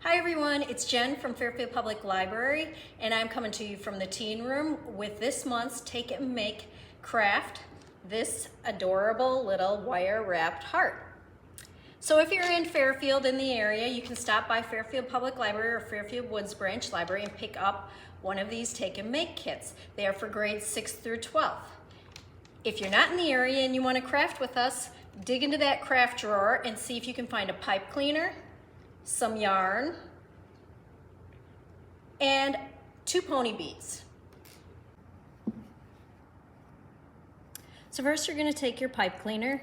Hi everyone, it's Jen from Fairfield Public Library, and I'm coming to you from the teen room with this month's Take It and Make craft, this adorable little wire wrapped heart. So if you're in Fairfield in the area, you can stop by Fairfield Public Library or Fairfield Woods Branch Library and pick up one of these Take and Make kits. They are for grades 6 through 12. If you're not in the area and you want to craft with us, dig into that craft drawer and see if you can find a pipe cleaner, some yarn, and 2 pony beads. So first you're going to take your pipe cleaner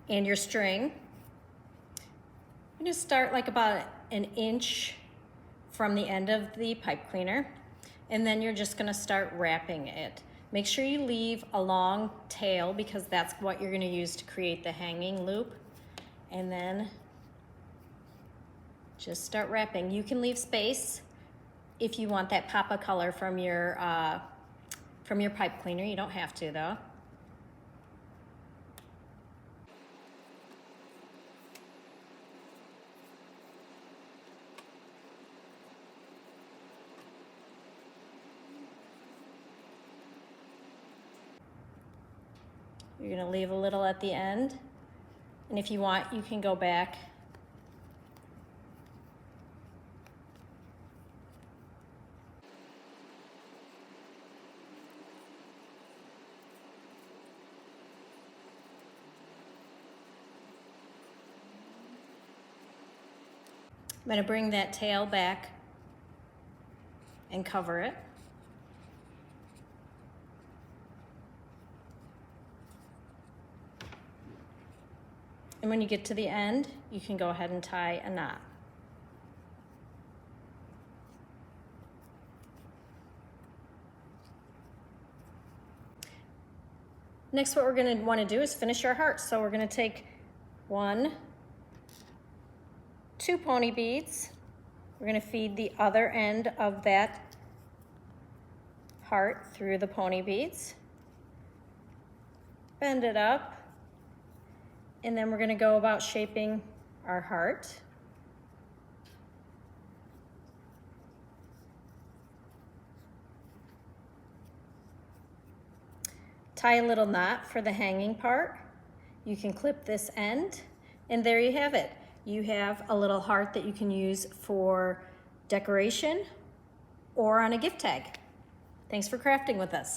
and your string. You're going to start like about an inch from the end of the pipe cleaner, and then you're just going to start wrapping it. Make sure you leave a long tail because that's what you're going to use to create the hanging loop, and then just start wrapping. You can leave space if you want that pop of color from your pipe cleaner. You don't have to though. You're going to leave a little at the end, and if you want, you can go back I'm going to bring that tail back and cover it. And when you get to the end, you can go ahead and tie a knot. Next, what we're going to want to do is finish our heart. So we're going to take 2 pony beads. We're going to feed the other end of that heart through the pony beads. Bend it up. And then we're going to go about shaping our heart. Tie a little knot for the hanging part. You can clip this end, and there you have it. You have a little heart that you can use for decoration or on a gift tag. Thanks for crafting with us.